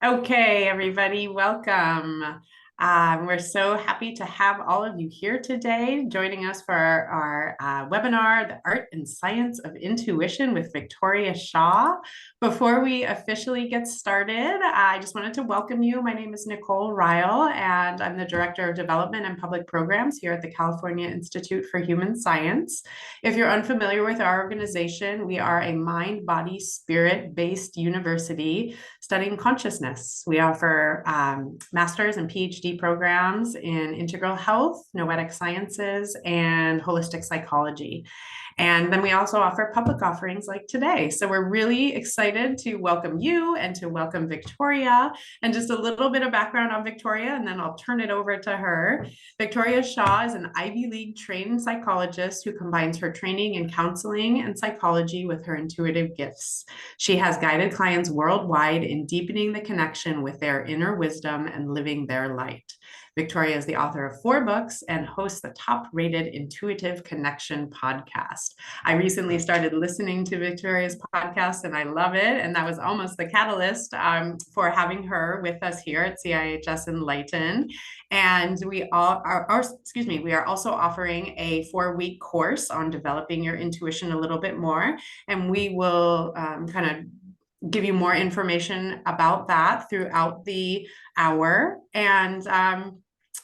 Okay, everybody, welcome. We're so happy to have all of you here today joining us for our webinar, The Art and Science of Intuition with Victoria Shaw. Before we officially get started, I just wanted to welcome you. My name is Nicole Ryle, and I'm the Director of Development and Public Programs here at the California Institute for Human Science. If you're unfamiliar with our organization, we are a mind, body, spirit-based university studying consciousness. We offer master's and PhD programs in integral health, noetic sciences, and holistic psychology. And then we also offer public offerings like today. So we're really excited to welcome you and to welcome Victoria. And just a little bit of background on Victoria, and then I'll turn it over to her. Victoria Shaw is an Ivy League trained psychologist who combines her training in counseling and psychology with her intuitive gifts. She has guided clients worldwide in deepening the connection with their inner wisdom and living their light. Victoria is the author of 4 books and hosts the top-rated Intuitive Connection podcast. I recently started listening to Victoria's podcast and I love it. And that was almost the catalyst for having her with us here at CIHS Enlighten. And we are also offering a 4-week course on developing your intuition a little bit more. And we will kind of give you more information about that throughout the hour. And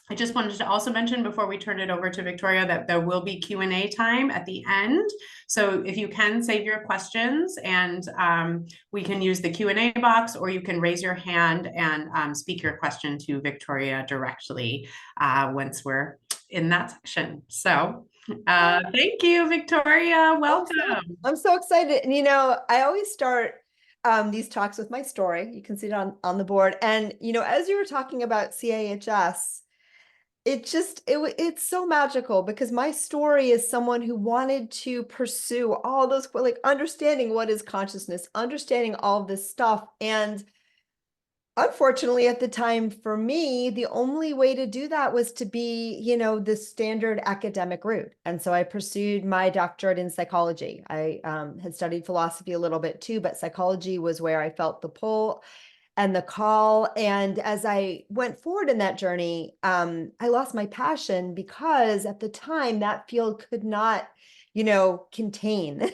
I just wanted to also mention before we turn it over to Victoria that there will be Q&A time at the end. So if you can save your questions, and we can use the Q&A box, or you can raise your hand and speak your question to Victoria directly once we're in that section. So thank you, Victoria. Welcome. I'm so excited. And, I always start these talks with my story. You can see it on the board. And, as you were talking about CIHS, it's so magical because my story is someone who wanted to pursue all those, like, understanding what is consciousness, understanding all of this stuff. And unfortunately, at the time for me, the only way to do that was to be, the standard academic route. And so I pursued my doctorate in psychology. I had studied philosophy a little bit too, but psychology was where I felt the pull and the call. And as I went forward in that journey, I lost my passion because at the time that field could not, contain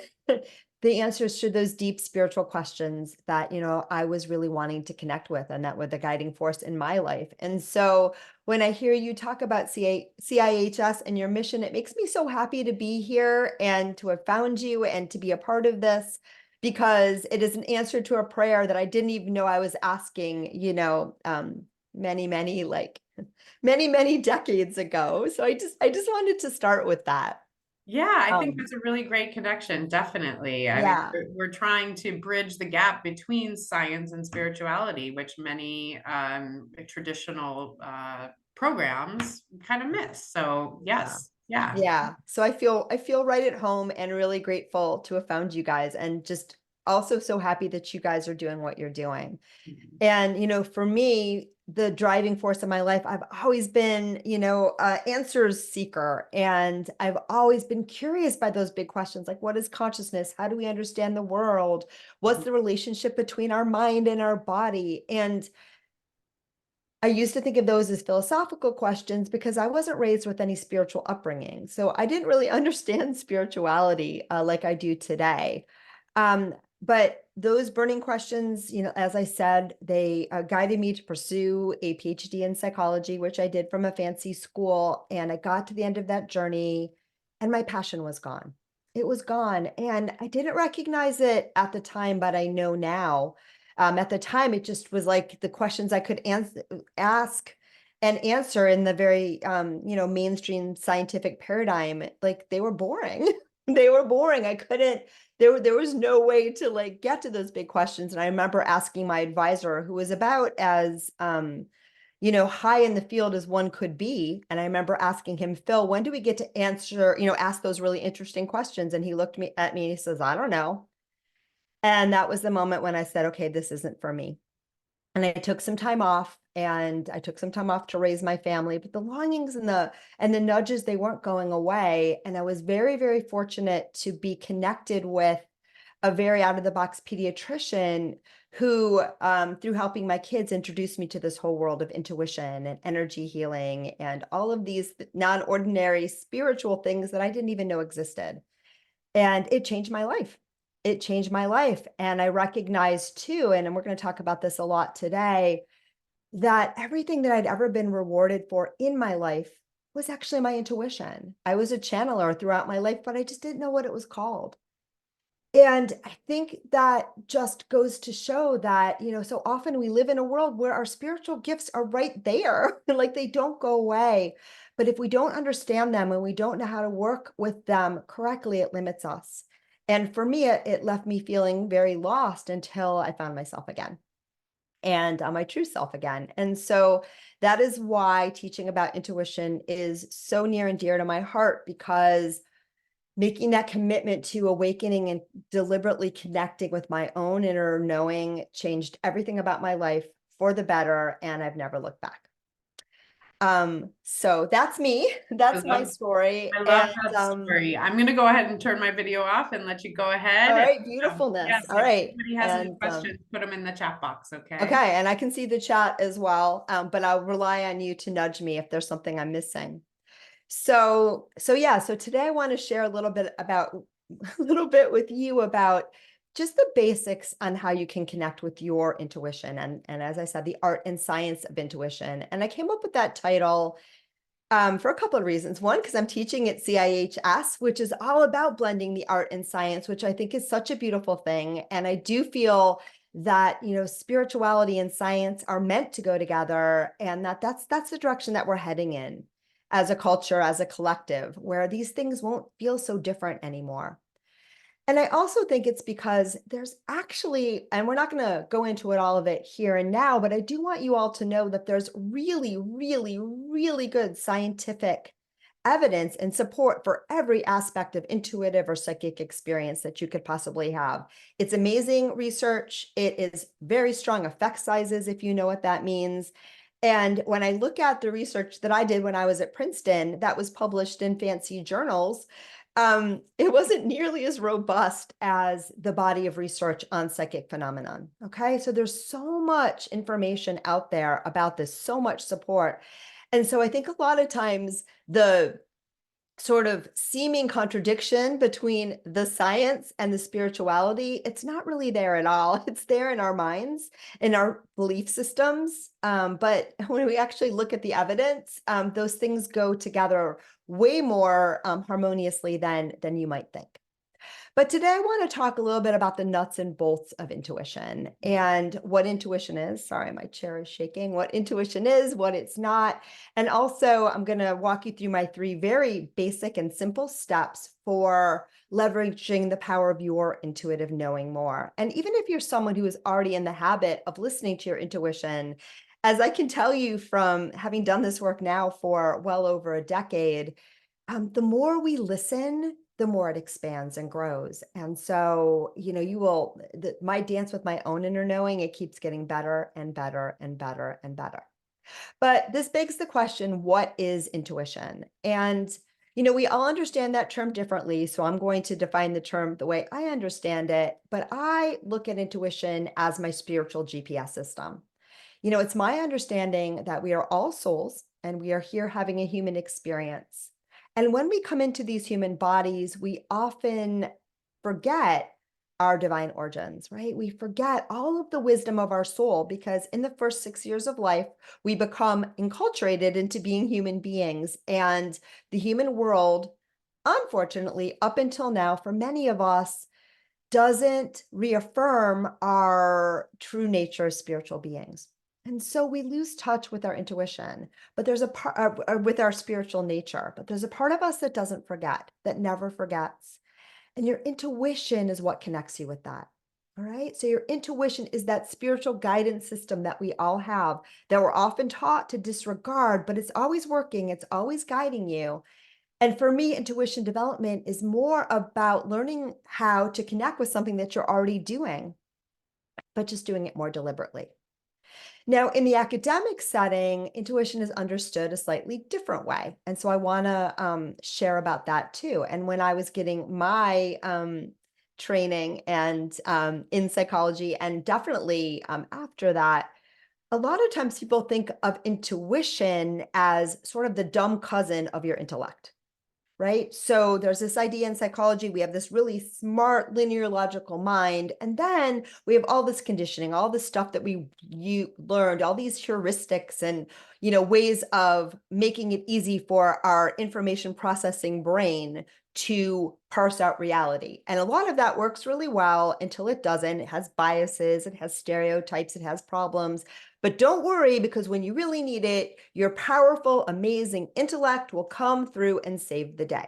the answers to those deep spiritual questions that, I was really wanting to connect with, and that were the guiding force in my life. And so when I hear you talk about CIHS and your mission, it makes me so happy to be here and to have found you and to be a part of this, because it is an answer to a prayer that I didn't even know I was asking, many decades ago. So I just wanted to start with that. Yeah, I think that's a really great connection. Definitely. I mean, Yeah. we're trying to bridge the gap between science and spirituality, which many traditional programs kind of miss. So yes, yeah. Yeah. So I feel right at home and really grateful to have found you guys, and just also so happy that you guys are doing what you're doing. Mhm. And, for me, the driving force of my life, I've always been, answers seeker. And I've always been curious by those big questions, like, what is consciousness? How do we understand the world? What's the relationship between our mind and our body? And I used to think of those as philosophical questions because I wasn't raised with any spiritual upbringing. So I didn't really understand spirituality like I do today. But those burning questions, as I said, they guided me to pursue a PhD in psychology, which I did from a fancy school. And I got to the end of that journey and my passion was gone. It was gone. And I didn't recognize it at the time, but I know now. At the time, it just was like the questions I could ask and answer in the very, mainstream scientific paradigm, like, they were boring. They were boring. I couldn't, there was no way to, like, get to those big questions. And I remember asking my advisor, who was about as, high in the field as one could be. And I remember asking him, Phil, when do we get to ask those really interesting questions? And he looked at me and he says, I don't know. And that was the moment when I said, okay, this isn't for me. And I took some time off, and I took some time off to raise my family, but the longings and the nudges, they weren't going away. And I was very, very fortunate to be connected with a very out of the box pediatrician who, through helping my kids, introduced me to this whole world of intuition and energy healing and all of these non-ordinary spiritual things that I didn't even know existed. And it changed my life. It changed my life. And I recognized too, and we're going to talk about this a lot today, that everything that I'd ever been rewarded for in my life was actually my intuition. I was a channeler throughout my life, but I just didn't know what it was called. And I think that just goes to show that, so often we live in a world where our spiritual gifts are right there, like they don't go away. But if we don't understand them and we don't know how to work with them correctly, it limits us. And for me, it left me feeling very lost until I found myself again and my true self again. And so that is why teaching about intuition is so near and dear to my heart, because making that commitment to awakening and deliberately connecting with my own inner knowing changed everything about my life for the better, and I've never looked back. So that's me. That's my story. I love And that story. I'm going to go ahead and turn my video off and let you go ahead. all And, right, beautifulness. yes, All if right. anybody has any questions, put them in the chat box, okay? Okay, and I can see the chat as well, but I'll rely on you to nudge me if there's something I'm missing. So today I want to share a little bit with you about just the basics on how you can connect with your intuition. And as I said, the art and science of intuition. And I came up with that title for a couple of reasons. One, because I'm teaching at CIHS, which is all about blending the art and science, which I think is such a beautiful thing. And I do feel that, spirituality and science are meant to go together, and that's the direction that we're heading in as a culture, as a collective, where these things won't feel so different anymore. And I also think it's because there's actually, and we're not going to go into all of it here and now, but I do want you all to know that there's really, really, really good scientific evidence and support for every aspect of intuitive or psychic experience that you could possibly have. It's amazing research. It is very strong effect sizes, if you know what that means. And when I look at the research that I did when I was at Princeton, that was published in fancy journals, it wasn't nearly as robust as the body of research on psychic phenomenon. Okay, so there's so much information out there about this, so much support. And so I think a lot of times the sort of seeming contradiction between the science and the spirituality, it's not really there at all. It's there in our minds, in our belief systems. But when we actually look at the evidence, those things go together way more harmoniously than you might think. But today I want to talk a little bit about the nuts and bolts of intuition and what intuition is. Sorry, my chair is shaking. What intuition is, what it's not. And also I'm going to walk you through my 3 very basic and simple steps for leveraging the power of your intuitive knowing more. And even if you're someone who is already in the habit of listening to your intuition, as I can tell you from having done this work now for well over a decade, the more we listen, the more it expands and grows. And so, my dance with my own inner knowing, it keeps getting better and better and better and better. But this begs the question, what is intuition? And, we all understand that term differently. So I'm going to define the term the way I understand it, but I look at intuition as my spiritual GPS system. It's my understanding that we are all souls and we are here having a human experience. And when we come into these human bodies, we often forget our divine origins, right? We forget all of the wisdom of our soul because in the first 6 years of life, we become enculturated into being human beings. And the human world, unfortunately, up until now, for many of us, doesn't reaffirm our true nature as spiritual beings. And so we lose touch with our intuition, but there's a part with our spiritual nature, but there's a part of us that doesn't forget, that never forgets. And your intuition is what connects you with that. All right. So your intuition is that spiritual guidance system that we all have that we're often taught to disregard, but it's always working. It's always guiding you. And for me, intuition development is more about learning how to connect with something that you're already doing, but just doing it more deliberately. Now, in the academic setting, intuition is understood a slightly different way. And so I want to share about that too. And when I was getting my training and in psychology, and definitely after that, a lot of times people think of intuition as sort of the dumb cousin of your intellect. Right? So there's this idea in psychology, we have this really smart linear logical mind, and then we have all this conditioning, all this stuff that you learned, all these heuristics and ways of making it easy for our information processing brain to parse out reality. And a lot of that works really well until it doesn't. It has biases, it has stereotypes, it has problems. But don't worry, because when you really need it, your powerful, amazing intellect will come through and save the day.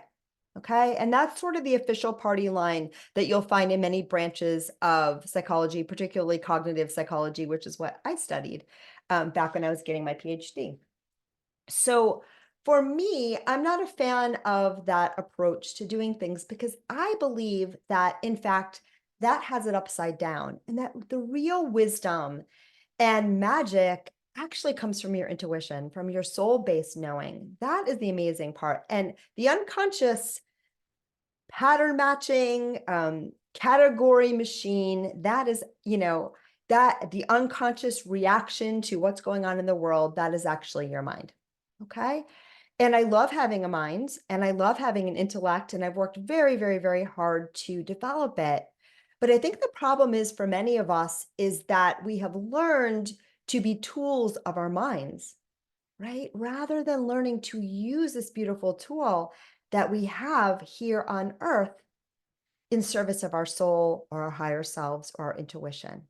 Okay. And that's sort of the official party line that you'll find in many branches of psychology, particularly cognitive psychology, which is what I studied back when I was getting my PhD. So for me, I'm not a fan of that approach to doing things because I believe that, in fact, that has it upside down, and that the real wisdom and magic actually comes from your intuition, from your soul-based knowing. That is the amazing part. And the unconscious pattern matching, category machine, that is, that the unconscious reaction to what's going on in the world, that is actually your mind. Okay. And I love having a mind and I love having an intellect, and I've worked very, very, very hard to develop it. But I think the problem is for many of us is that we have learned to be tools of our minds, right? Rather than learning to use this beautiful tool that we have here on earth in service of our soul or our higher selves or our intuition.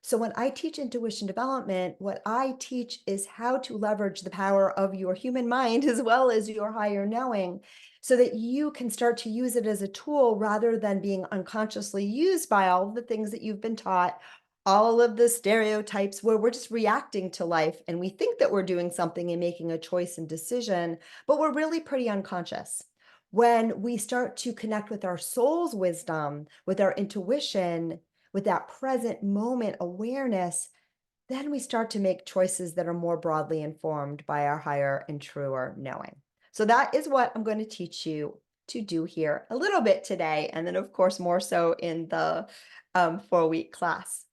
So when I teach intuition development, what I teach is how to leverage the power of your human mind as well as your higher knowing, so that you can start to use it as a tool rather than being unconsciously used by all of the things that you've been taught, all of the stereotypes where we're just reacting to life and we think that we're doing something and making a choice and decision, but we're really pretty unconscious. When we start to connect with our soul's wisdom, with our intuition, with that present moment awareness, then we start to make choices that are more broadly informed by our higher and truer knowing. So that is what I'm going to teach you to do here a little bit today. And then, of course, more so in the 4-week class.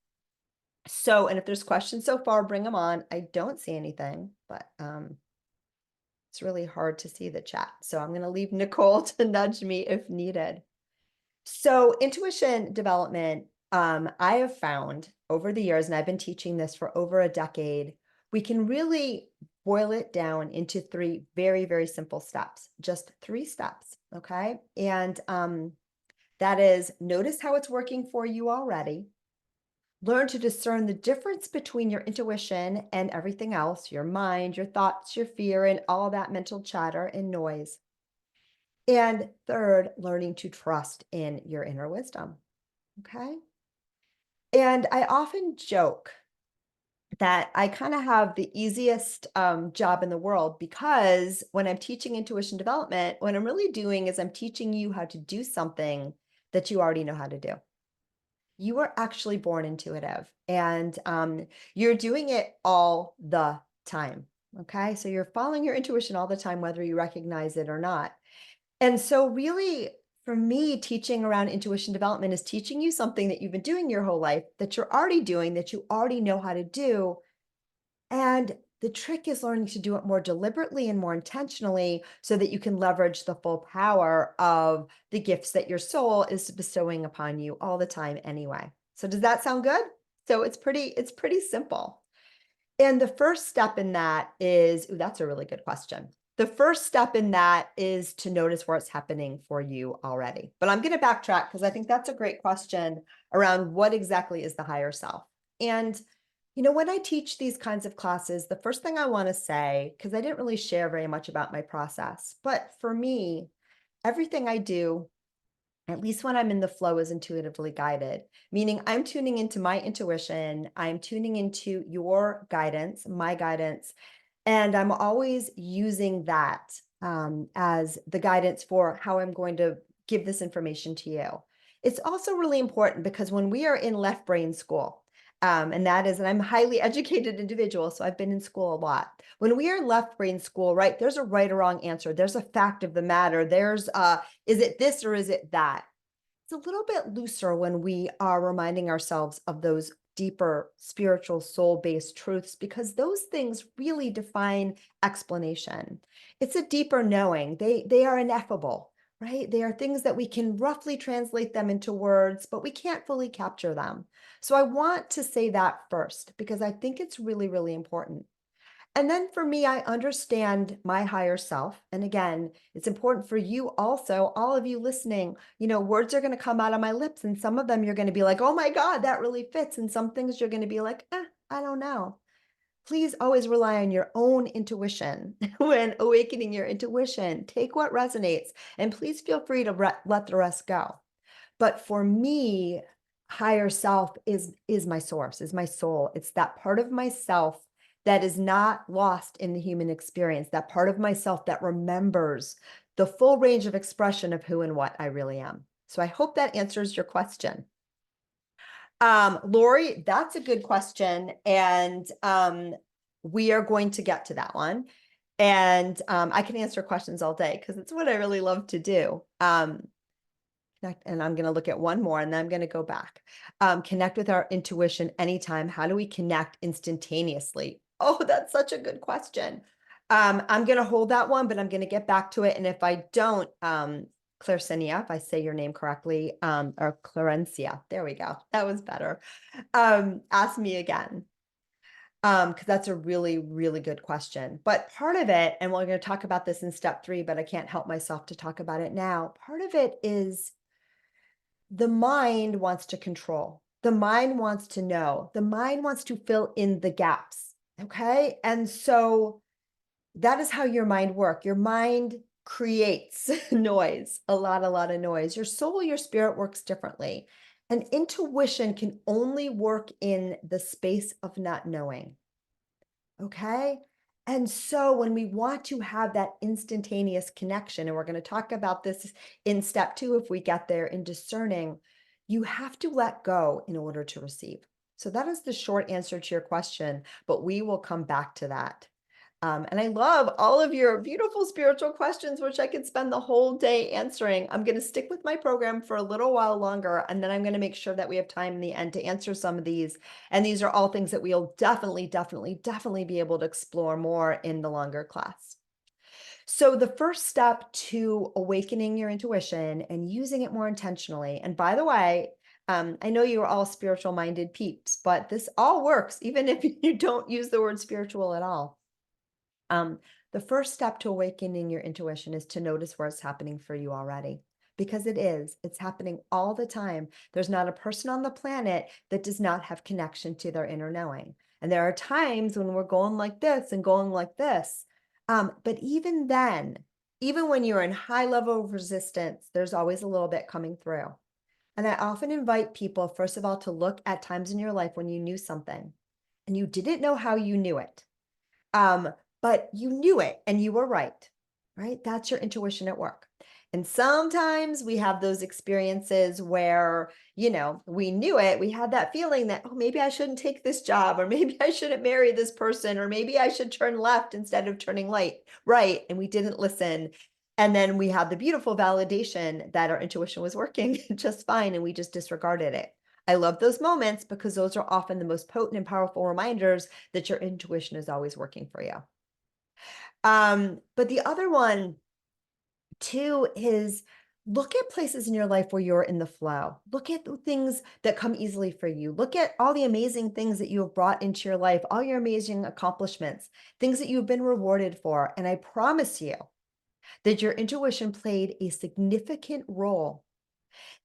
So, and if there's questions so far, bring them on. I don't see anything, but it's really hard to see the chat. So I'm going to leave Nicole to nudge me if needed. So intuition development, I have found over the years, and I've been teaching this for over a decade, we can really boil it down into 3 very, very simple steps, just 3 steps. Okay. And that is, notice how it's working for you already. Learn to discern the difference between your intuition and everything else, your mind, your thoughts, your fear, and all that mental chatter and noise. And third, learning to trust in your inner wisdom. Okay. And I often joke that I kind of have the easiest job in the world, because when I'm teaching intuition development, what I'm really doing is I'm teaching you how to do something that you already know how to do. You are actually born intuitive, and you're doing it all the time. Okay. So you're following your intuition all the time, whether you recognize it or not. And so really, for me, teaching around intuition development is teaching you something that you've been doing your whole life, that you're already doing, that you already know how to do. And the trick is learning to do it more deliberately and more intentionally so that you can leverage the full power of the gifts that your soul is bestowing upon you all the time anyway. So does that sound good? So it's pretty simple. And the first step in that is, ooh, that's a really good question. The first step in that is to notice where it's happening for you already. But I'm going to backtrack because I think that's a great question around what exactly is the higher self. And, when I teach these kinds of classes, the first thing I want to say, because I didn't really share very much about my process, but for me, everything I do, at least when I'm in the flow, is intuitively guided, meaning I'm tuning into my intuition. I'm tuning into your guidance, my guidance, and I'm always using that as the guidance for how I'm going to give this information to you. It's also really important because when we are in left brain school, and I'm a highly educated individual, so I've been in school a lot. When we are in left brain school, right, there's a right or wrong answer. There's a fact of the matter. There's, is it this or is it that? It's a little bit looser when we are reminding ourselves of those deeper spiritual soul-based truths because those things really define explanation. It's a deeper knowing. They are ineffable, right? They are things that we can roughly translate them into words, but we can't fully capture them. So I want to say that first because I think it's really, really important. And then for me, I understand my higher self. And again, it's important for you also, all of you listening, words are going to come out of my lips. And some of them you're going to be like, oh my God, that really fits. And some things you're going to be like, I don't know. Please always rely on your own intuition when awakening your intuition. Take what resonates and please feel free to let the rest go. But for me, higher self is my source, is my soul. It's that part of myself that is not lost in the human experience, that part of myself that remembers the full range of expression of who and what I really am. So I hope that answers your question. Lori, that's a good question. And we are going to get to that one. And I can answer questions all day because it's what I really love to do. And I'm going to look at one more and then I'm going to go back. Connect with our intuition anytime. How do we connect instantaneously? Oh, that's such a good question. I'm going to hold that one, but I'm going to get back to it. And if I don't, Clarencia, if I say your name correctly, or Clarencia, there we go. That was better. Ask me again. Because that's a really, really good question. But part of it, and we're going to talk about this in step 3, but I can't help myself to talk about it now. Part of it is the mind wants to control. The mind wants to know. The mind wants to fill in the gaps. Okay. And so that is how your mind works. Your mind creates noise, a lot of noise. Your soul, your spirit works differently. And intuition can only work in the space of not knowing. Okay. And so when we want to have that instantaneous connection, and we're going to talk about this in step 2, if we get there in discerning, you have to let go in order to receive. So that is the short answer to your question, but we will come back to that. And I love all of your beautiful spiritual questions, which I could spend the whole day answering. I'm going to stick with my program for a little while longer, and then I'm going to make sure that we have time in the end to answer some of these. And these are all things that we'll definitely be able to explore more in the longer class. So the first step to awakening your intuition and using it more intentionally, and by the way, I know you're all spiritual minded peeps, but this all works even if you don't use the word spiritual at all. The first step to awakening your intuition is to notice where it's happening for you already, because it's happening all the time. There's not a person on the planet that does not have connection to their inner knowing. And there are times when we're going like this and going like this. But even then, even when you're in high level of resistance, there's always a little bit coming through. And I often invite people, first of all, to look at times in your life when you knew something and you didn't know how you knew it. But you knew it and you were right? That's your intuition at work. And sometimes we have those experiences where, we knew it. We had that feeling that, oh, maybe I shouldn't take this job, or maybe I shouldn't marry this person, or maybe I should turn left instead of turning right. And we didn't listen. And then we had the beautiful validation that our intuition was working just fine. And we just disregarded it. I love those moments because those are often the most potent and powerful reminders that your intuition is always working for you. But the other one too is look at places in your life where you're in the flow. Look at the things that come easily for you. Look at all the amazing things that you have brought into your life, all your amazing accomplishments, things that you've been rewarded for. And I promise you that your intuition played a significant role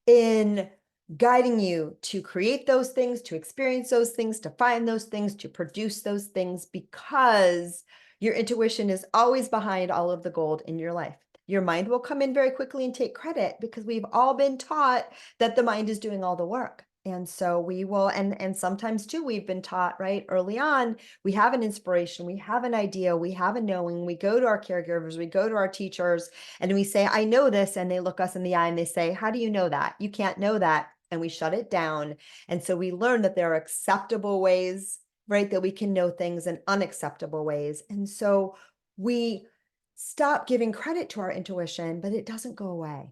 in guiding you to create those things, to experience those things, to find those things, to produce those things, because your intuition is always behind all of the gold in your life. Your mind will come in very quickly and take credit because we've all been taught that the mind is doing all the work. And so we will, and sometimes too, we've been taught, right, early on, we have an inspiration, we have an idea, we have a knowing, we go to our caregivers, we go to our teachers, and we say, I know this, and they look us in the eye and they say, how do you know that? You can't know that. And we shut it down. And so we learn that there are acceptable ways, right, that we can know things and unacceptable ways. And so we stop giving credit to our intuition, but it doesn't go away.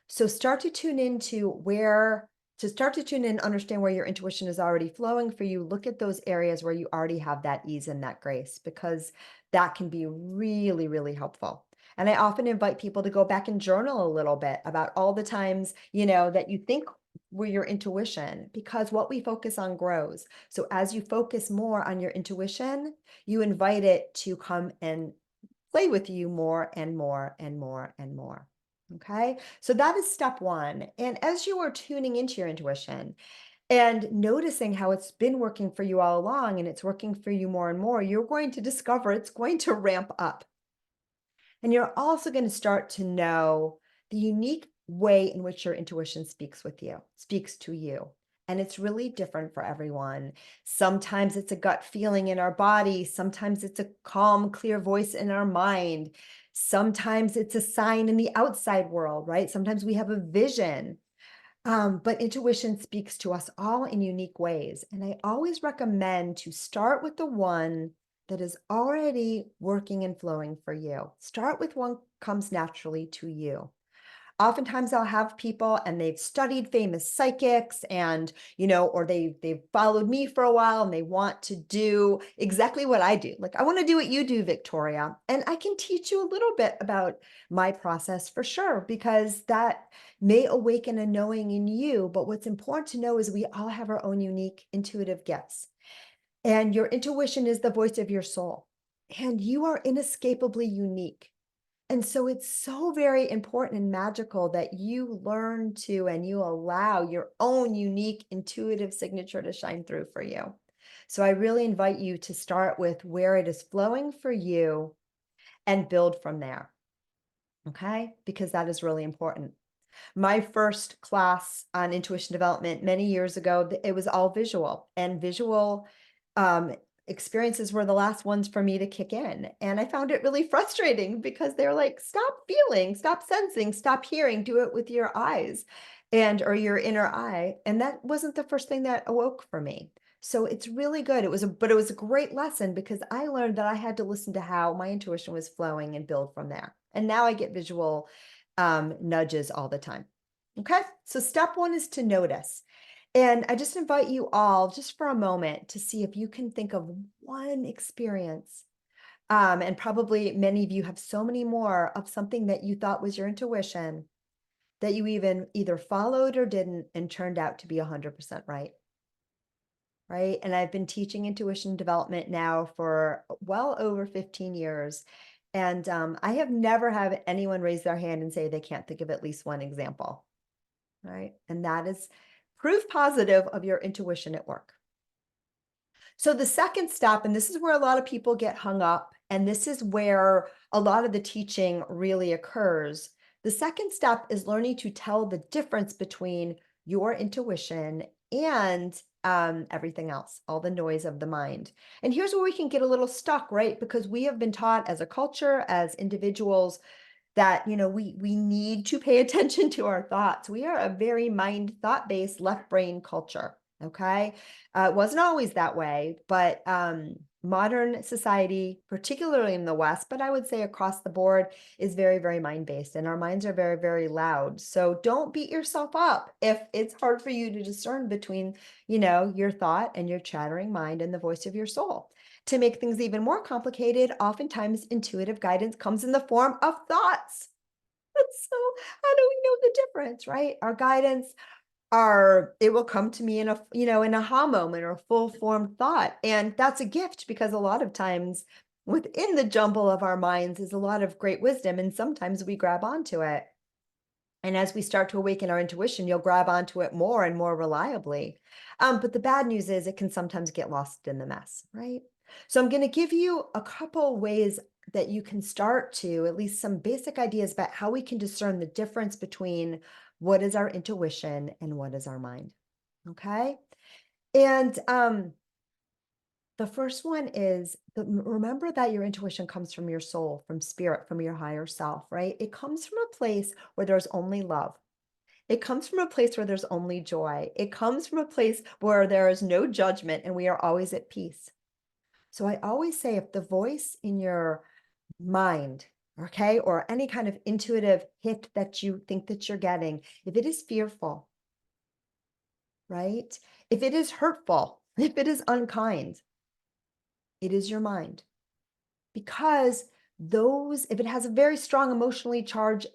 So start to tune into where to start to tune in, understand where your intuition is already flowing for you. Look at those areas where you already have that ease and that grace, because that can be really, really helpful. And I often invite people to go back and journal a little bit about all the times, that you think were your intuition, because what we focus on grows. So as you focus more on your intuition, you invite it to come and play with you more and more and more and more. Okay, so that is step one. And as you are tuning into your intuition and noticing how it's been working for you all along and it's working for you more and more, you're going to discover it's going to ramp up. And you're also going to start to know the unique way in which your intuition speaks to you. And it's really different for everyone. Sometimes it's a gut feeling in our body. Sometimes it's a calm, clear voice in our mind. Sometimes it's a sign in the outside world, right? Sometimes we have a vision. But intuition speaks to us all in unique ways. And I always recommend to start with the one that is already working and flowing for you. Start with one comes naturally to you. Oftentimes I'll have people and they've studied famous psychics and, or they've followed me for a while and they want to do exactly what I do. Like, I want to do what you do, Victoria. And I can teach you a little bit about my process for sure, because that may awaken a knowing in you. But what's important to know is we all have our own unique intuitive gifts. And your intuition is the voice of your soul. And you are inescapably unique. And so it's so very important and magical that you learn to and you allow your own unique intuitive signature to shine through for you. So I really invite you to start with where it is flowing for you and build from there. Okay? Because that is really important. My first class on intuition development many years ago, it was all visual, and visual um, experiences were the last ones for me to kick in. And I found it really frustrating because they're like, stop feeling, stop sensing, stop hearing, do it with your eyes or your inner eye. And that wasn't the first thing that awoke for me. So it's really good. But it was a great lesson because I learned that I had to listen to how my intuition was flowing and build from there. And now I get visual nudges all the time. Okay, so step one is to notice. And I just invite you all just for a moment to see if you can think of one experience. And probably many of you have so many more of something that you thought was your intuition that you even either followed or didn't and turned out to be 100% right. Right. And I've been teaching intuition development now for well over 15 years. And I have never had anyone raise their hand and say they can't think of at least one example. Right. And that is proof positive of your intuition at work. So the second step, and this is where a lot of people get hung up, and this is where a lot of the teaching really occurs. The second step is learning to tell the difference between your intuition and everything else, all the noise of the mind. And here's where we can get a little stuck, right? Because we have been taught as a culture, as individuals, that we need to pay attention to our thoughts. We are a very mind thought-based left brain culture. Okay, it wasn't always that way, but modern society, particularly in the West, but I would say across the board, is very, very mind-based, and our minds are very, very loud. So don't beat yourself up if it's hard for you to discern between your thought and your chattering mind and the voice of your soul. To make things even more complicated, oftentimes intuitive guidance comes in the form of thoughts. So how do we know the difference, right? Our guidance it will come to me in an aha moment or a full formed thought. And that's a gift because a lot of times within the jumble of our minds is a lot of great wisdom. And sometimes we grab onto it. And as we start to awaken our intuition, you'll grab onto it more and more reliably. But the bad news is it can sometimes get lost in the mess, right? So I'm going to give you a couple ways that you can start to, at least some basic ideas about how we can discern the difference between what is our intuition and what is our mind. Okay. And the first one is remember that your intuition comes from your soul, from spirit, from your higher self, right? It comes from a place where there's only love. It comes from a place where there's only joy. It comes from a place where there is no judgment and we are always at peace. So I always say if the voice in your mind okay, or any kind of intuitive hit that you think that you're getting, if it is fearful, right? If it is hurtful, if it is unkind, it is your mind. Because if it has a very strong emotionally charge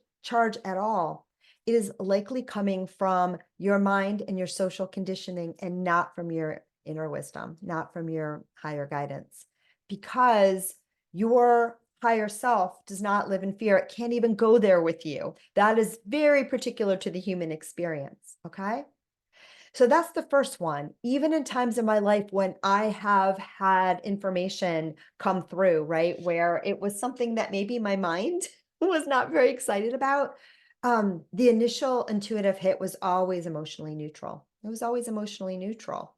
at all, it is likely coming from your mind and your social conditioning and not from your inner wisdom, not from your higher guidance. Because your higher self does not live in fear. It can't even go there with you. That is very particular to the human experience. Okay. So that's the first one. Even in times in my life when I have had information come through, right, where it was something that maybe my mind was not very excited about, the initial intuitive hit was always emotionally neutral. It was always emotionally neutral.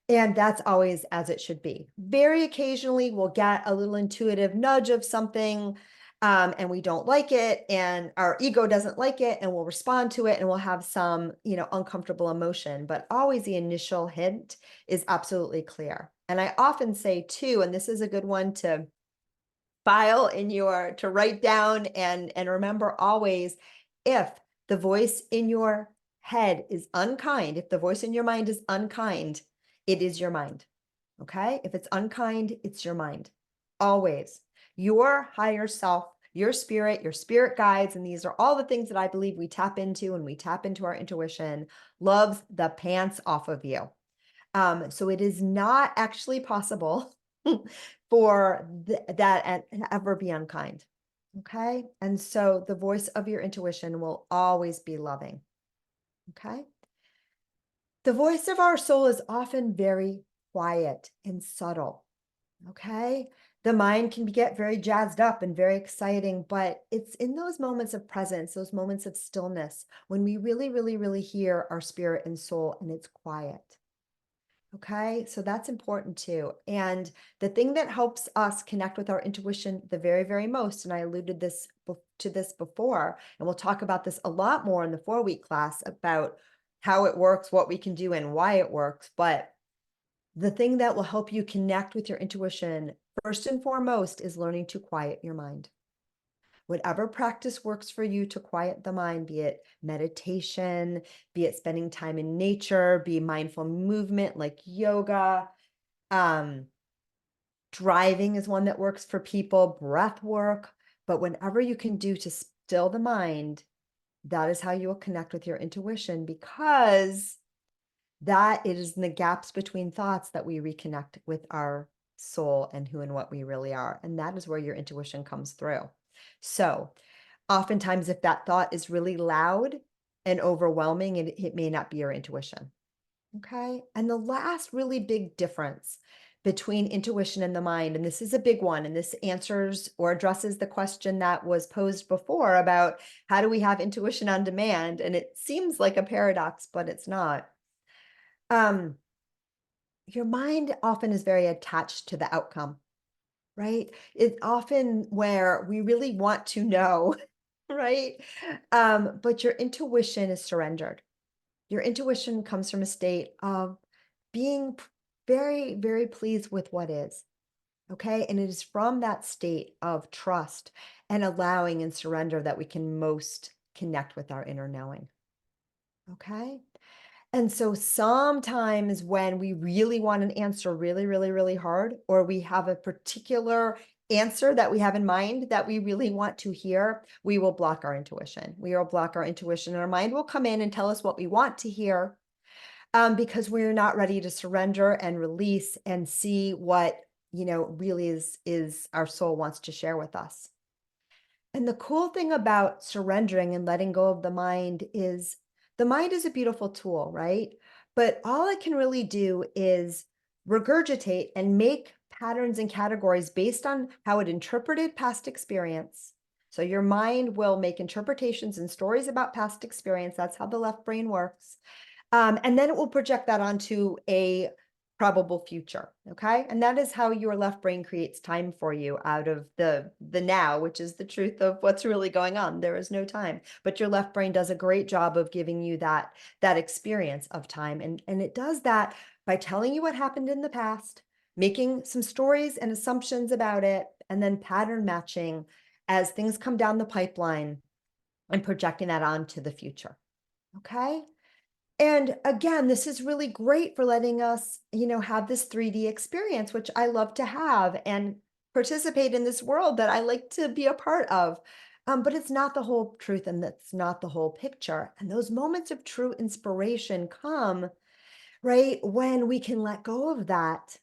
And that's always as it should be. Very occasionally, we'll get a little intuitive nudge of something, and we don't like it, and our ego doesn't like it, and we'll respond to it, and we'll have some, uncomfortable emotion. But always the initial hint is absolutely clear. And I often say too, and this is a good one to to write down and remember always, if the voice in your head is unkind, if the voice in your mind is unkind, it is your mind. Okay. If it's unkind, it's your mind. Always. Your higher self, your spirit guides, and these are all the things that I believe we tap into when we tap into our intuition, loves the pants off of you. So it is not actually possible for that ever be unkind. Okay. And so the voice of your intuition will always be loving. Okay. The voice of our soul is often very quiet and subtle. Okay. The mind can get very jazzed up and very exciting, but it's in those moments of presence, those moments of stillness, when we really, really, really hear our spirit and soul and it's quiet. Okay, so that's important too. And the thing that helps us connect with our intuition the very, very most, and I alluded to this before, and we'll talk about this a lot more in the 4-week class about how it works, what we can do, and why it works. But the thing that will help you connect with your intuition first and foremost is learning to quiet your mind. Whatever practice works for you to quiet the mind, be it meditation, be it spending time in nature, be mindful movement like yoga. Driving is one that works for people, breath work. But whenever you can do to still the mind, that is how you will connect with your intuition, because that it is in the gaps between thoughts that we reconnect with our soul and who and what we really are. And that is where your intuition comes through. So oftentimes, if that thought is really loud and overwhelming, it may not be your intuition. Okay. And the last really big difference between intuition and the mind, and this is a big one, and this answers or addresses the question that was posed before about how do we have intuition on demand? And it seems like a paradox, but it's not. Your mind often is very attached to the outcome, right? It's often where we really want to know, right? But your intuition is surrendered. Your intuition comes from a state of being very, very pleased with what is. Okay. And it is from that state of trust and allowing and surrender that we can most connect with our inner knowing. Okay. And so sometimes when we really want an answer really, really, really hard, or we have a particular answer that we have in mind that we really want to hear, we will block our intuition. We will block our intuition, and our mind will come in and tell us what we want to hear, because we're not ready to surrender and release and see what, really is our soul wants to share with us. And the cool thing about surrendering and letting go of the mind is a beautiful tool, right? But all it can really do is regurgitate and make patterns and categories based on how it interpreted past experience. So your mind will make interpretations and stories about past experience. That's how the left brain works. And then it will project that onto a probable future. Okay. And that is how your left brain creates time for you out of the now, which is the truth of what's really going on. There is no time, but your left brain does a great job of giving you that experience of time. And it does that by telling you what happened in the past, making some stories and assumptions about it, and then pattern matching as things come down the pipeline and projecting that onto the future. Okay. And again, this is really great for letting us, have this 3D experience, which I love to have and participate in this world that I like to be a part of. But it's not the whole truth and that's not the whole picture. And those moments of true inspiration come, right, when we can let go of that,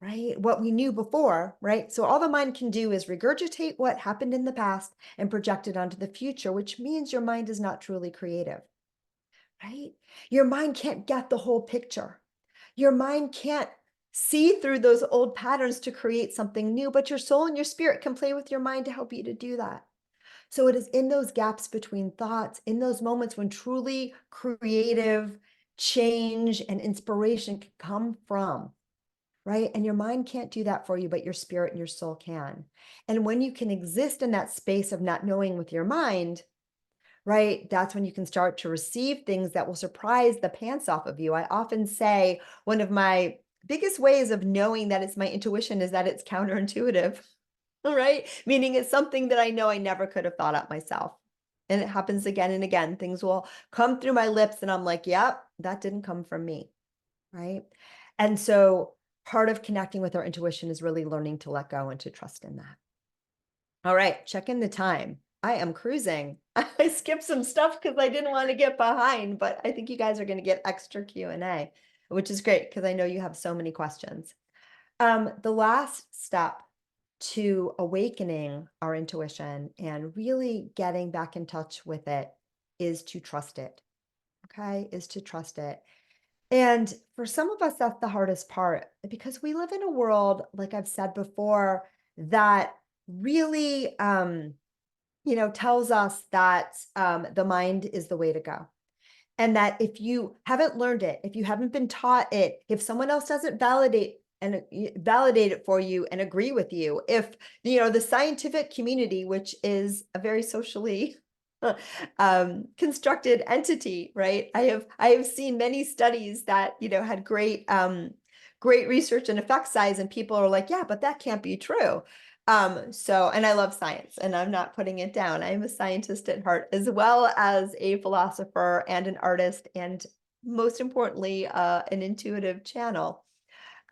right, what we knew before, right? So all the mind can do is regurgitate what happened in the past and project it onto the future, which means your mind is not truly creative. Right? Your mind can't get the whole picture. Your mind can't see through those old patterns to create something new, but your soul and your spirit can play with your mind to help you to do that. So it is in those gaps between thoughts, in those moments when truly creative change and inspiration can come from, right? And your mind can't do that for you, but your spirit and your soul can. And when you can exist in that space of not knowing with your mind, right? That's when you can start to receive things that will surprise the pants off of you. I often say one of my biggest ways of knowing that it's my intuition is that it's counterintuitive, right? Meaning it's something that I know I never could have thought up myself. And it happens again and again. Things will come through my lips and I'm like, yep, that didn't come from me, right? And so part of connecting with our intuition is really learning to let go and to trust in that. All right, check in the time. I am cruising. I skipped some stuff because I didn't want to get behind, but I think you guys are going to get extra Q&A, which is great because I know you have so many questions. The last step to awakening our intuition and really getting back in touch with it is to trust it. Okay, is to trust it. And for some of us, that's the hardest part because we live in a world, like I've said before, that really tells us that the mind is the way to go. And that if you haven't learned it, if you haven't been taught it, if someone else doesn't validate it for you and agree with you, if the scientific community, which is a very socially constructed entity, right? I have seen many studies that had great research and effect size, and people are like, yeah, but that can't be true. And I love science and I'm not putting it down. I am a scientist at heart, as well as a philosopher and an artist, and most importantly, an intuitive channel.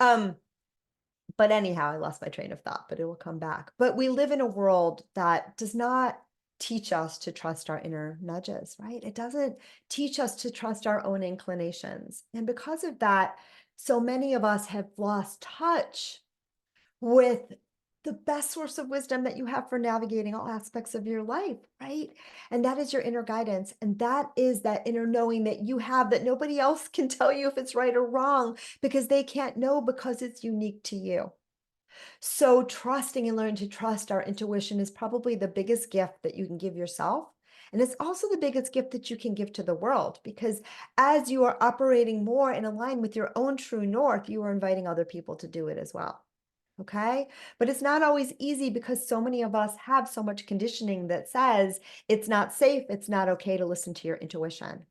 But anyhow, I lost my train of thought, but it will come back. But we live in a world that does not teach us to trust our inner nudges, right? It doesn't teach us to trust our own inclinations. And because of that, so many of us have lost touch with the best source of wisdom that you have for navigating all aspects of your life, right? And that is your inner guidance. And that is that inner knowing that you have that nobody else can tell you if it's right or wrong because they can't know because it's unique to you. So trusting and learning to trust our intuition is probably the biggest gift that you can give yourself. And it's also the biggest gift that you can give to the world because as you are operating more in line with your own true north, you are inviting other people to do it as well. Okay. But it's not always easy because so many of us have so much conditioning that says it's not safe, it's not okay to listen to your intuition.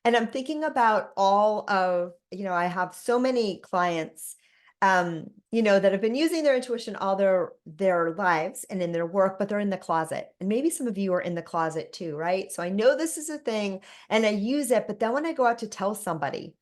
And I'm thinking about all of, I have so many clients, that have been using their intuition all their lives and in their work, but they're in the closet. And maybe some of you are in the closet too, right? So I know this is a thing and I use it, but then when I go out to tell somebody,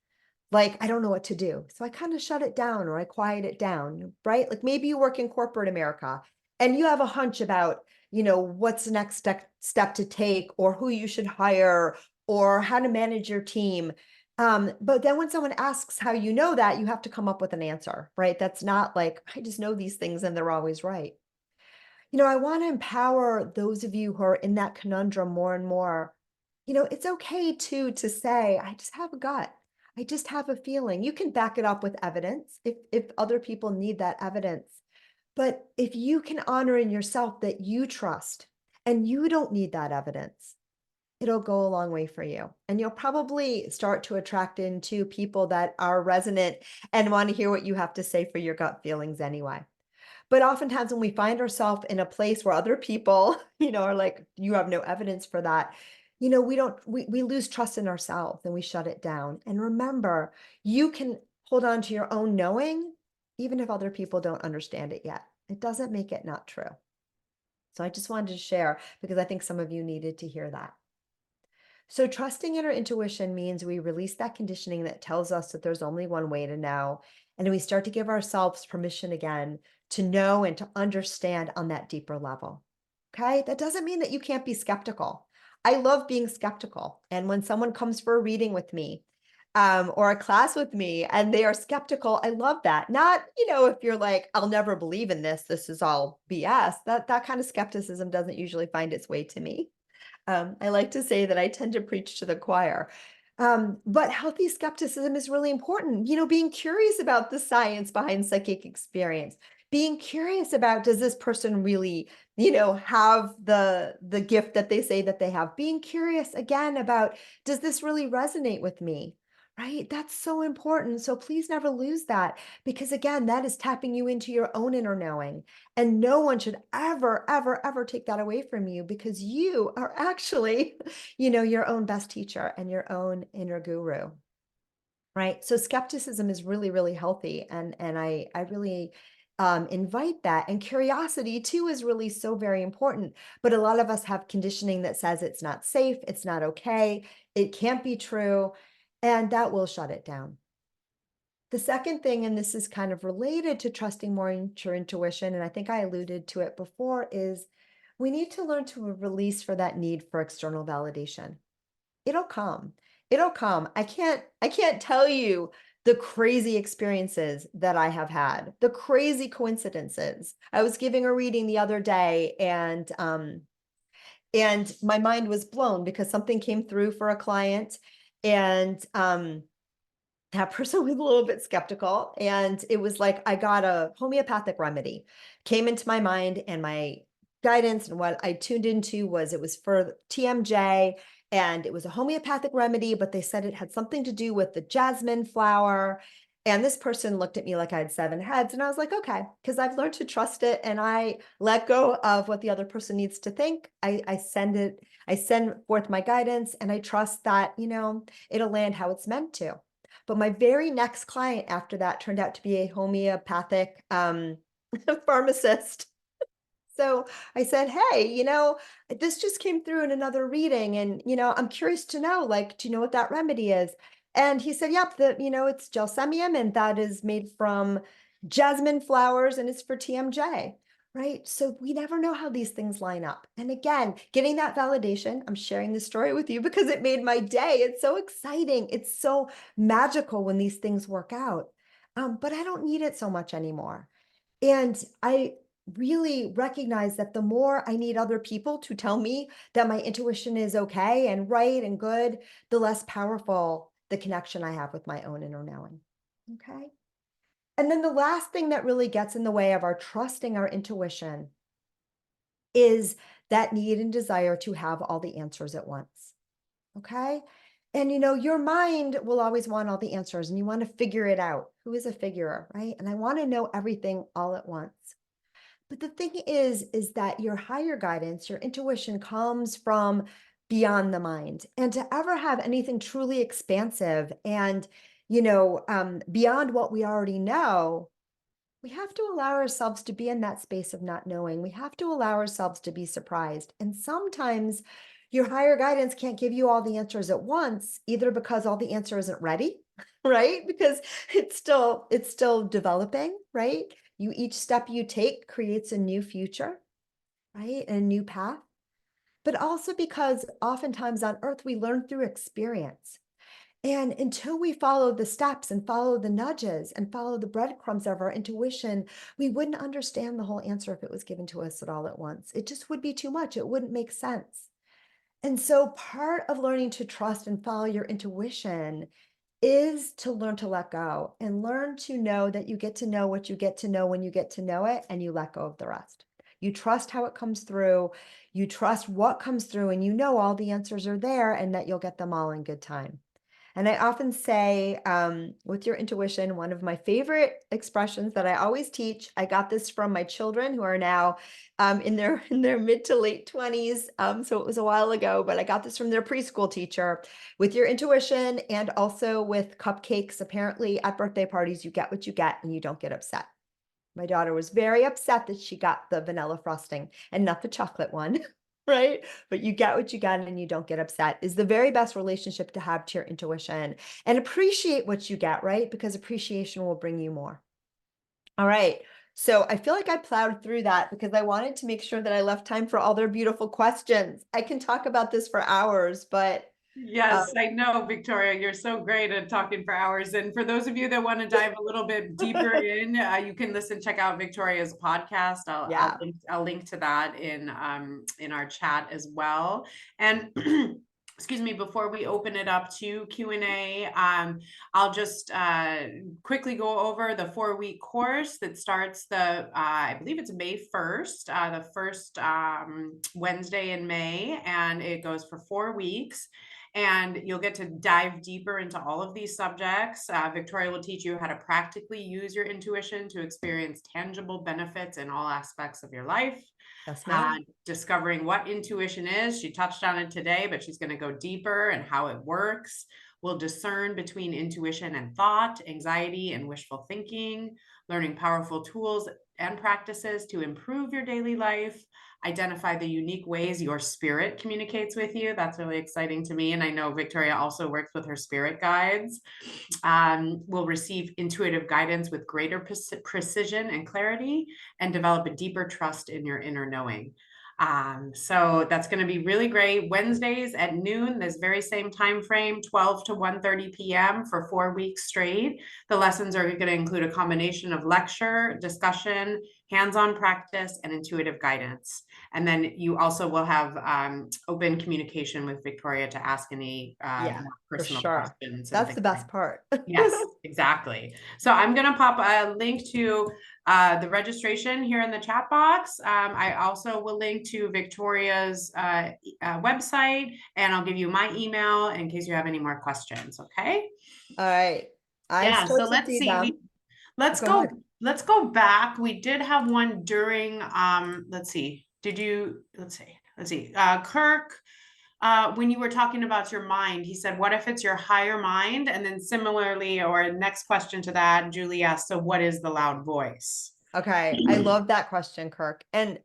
like, I don't know what to do. So I kind of shut it down or I quiet it down, right? Like maybe you work in corporate America and you have a hunch about, what's the next step to take or who you should hire or how to manage your team. But then when someone asks how you know that, you have to come up with an answer, right? That's not like, I just know these things and they're always right. I want to empower those of you who are in that conundrum more and more. It's okay to say, I just have a gut. I just have a feeling. You can back it up with evidence if other people need that evidence. But if you can honor in yourself that you trust and you don't need that evidence, it'll go a long way for you. And you'll probably start to attract into people that are resonant and want to hear what you have to say for your gut feelings anyway. But oftentimes when we find ourselves in a place where other people, are like, you have no evidence for that, we lose trust in ourselves and we shut it down. And remember, you can hold on to your own knowing, even if other people don't understand it yet. It doesn't make it not true. So I just wanted to share because I think some of you needed to hear that. So trusting in our intuition means we release that conditioning that tells us that there's only one way to know. And we start to give ourselves permission again to know and to understand on that deeper level. Okay. That doesn't mean that you can't be skeptical. I love being skeptical. And when someone comes for a reading with me, or a class with me and they are skeptical, I love that. Not, if you're like, I'll never believe in this, this is all BS, that kind of skepticism doesn't usually find its way to me. I like to say that I tend to preach to the choir. But healthy skepticism is really important. Being curious about the science behind psychic experience, being curious about, does this person really, have the gift that they say that they have? Being curious again about, does this really resonate with me? Right? That's so important. So please never lose that, because again, that is tapping you into your own inner knowing. And no one should ever, ever, ever take that away from you, because you are actually, your own best teacher and your own inner guru. Right. So skepticism is really, really healthy. And I really invite that. And curiosity too is really so very important. But a lot of us have conditioning that says it's not safe, it's not okay, it can't be true. And that will shut it down. The second thing, and this is kind of related to trusting more into your intuition, and I think I alluded to it before, is we need to learn to release for that need for external validation. It'll come. It'll come. I can't tell you the crazy experiences that I have had, the crazy coincidences. I was giving a reading the other day, and my mind was blown because something came through for a client, and that person was a little bit skeptical. And it was like, I got a homeopathic remedy came into my mind, and my guidance and what I tuned into was, it was for TMJ, and it was a homeopathic remedy, but they said it had something to do with the jasmine flower. And this person looked at me like I had 7 heads. And I was like, okay, because I've learned to trust it, and I let go of what the other person needs to think. I send forth my guidance, and I trust that, it'll land how it's meant to. But my very next client after that turned out to be a homeopathic pharmacist. So I said, hey, this just came through in another reading, and, I'm curious to know, like, do you know what that remedy is? And he said, yep, it's gelsemium, and that is made from jasmine flowers, and it's for TMJ. Right. So we never know how these things line up. And again, getting that validation, I'm sharing this story with you because it made my day. It's so exciting. It's so magical when these things work out. But I don't need it so much anymore. And I really recognize that the more I need other people to tell me that my intuition is okay and right and good, the less powerful the connection I have with my own inner knowing. Okay. And then the last thing that really gets in the way of our trusting our intuition is that need and desire to have all the answers at once. Okay. And your mind will always want all the answers, and you want to figure it out. Who is a figurer, right? And I want to know everything all at once. But the thing is that your higher guidance, your intuition, comes from beyond the mind. And to ever have anything truly expansive and, beyond what we already know, we have to allow ourselves to be in that space of not knowing. We have to allow ourselves to be surprised. And sometimes your higher guidance can't give you all the answers at once, either because all the answer isn't ready, right? Because it's still developing, right? Each step you take creates a new future, right? And a new path. But also because oftentimes on earth we learn through experience. And until we follow the steps and follow the nudges and follow the breadcrumbs of our intuition, we wouldn't understand the whole answer if it was given to us at all at once. It just would be too much. It wouldn't make sense. And so part of learning to trust and follow your intuition is to learn to let go and learn to know that you get to know what you get to know when you get to know it, and you let go of the rest. You trust how it comes through, you trust what comes through, and all the answers are there and that you'll get them all in good time. And I often say, with your intuition, one of my favorite expressions that I always teach, I got this from my children who are now in their mid to late 20s. So it was a while ago, but I got this from their preschool teacher. With your intuition and also with cupcakes, apparently at birthday parties, you get what you get and you don't get upset. My daughter was very upset that she got the vanilla frosting and not the chocolate one, right? But you get what you get and you don't get upset is the very best relationship to have to your intuition, and appreciate what you get, right? Because appreciation will bring you more. All right. So I feel like I plowed through that because I wanted to make sure that I left time for all their beautiful questions. I can talk about this for hours, but Yes, I know, Victoria, you're so great at talking for hours. And for those of you that want to dive a little bit deeper in, you can check out Victoria's podcast. yeah, I'll link to that in our chat as well. And excuse me, before we open it up to Q&A, I'll just quickly go over the 4-week course that starts I believe it's May 1st, the first Wednesday in May, and it goes for 4 weeks. And you'll get to dive deeper into all of these subjects. Victoria will teach you how to practically use your intuition to experience tangible benefits in all aspects of your life. yes, ma'am. Discovering what intuition is. She touched on it today, but she's going to go deeper and how it works. We'll discern between intuition and thought, anxiety and wishful thinking, learning powerful tools and practices to improve your daily life, identify the unique ways your spirit communicates with you. That's really exciting to me. And I know Victoria also works with her spirit guides. Will receive intuitive guidance with greater precision and clarity, and develop a deeper trust in your inner knowing. So that's going to be really great. Wednesdays at noon, this very same time frame, 12 to 1:30 p.m. for 4 weeks straight. The lessons are going to include a combination of lecture, discussion, hands-on practice, and intuitive guidance. And then you also will have open communication with Victoria to ask any Yeah, more for personal sure. questions and That's the things like best part. Yes, exactly. So I'm going to pop a link to the registration here in the chat box. I also will link to Victoria's website, and I'll give you my email in case you have any more questions. Okay. All right. I Yeah. start So to let's see see. them. Let's Go go. ahead. Let's go back. We did have one during. Let's see. Let's see. Kirk. When you were talking about your mind, he said, what if it's your higher mind? And then similarly, or next question to that, Julie asked, so what is the loud voice? Okay, I love that question, Kirk. And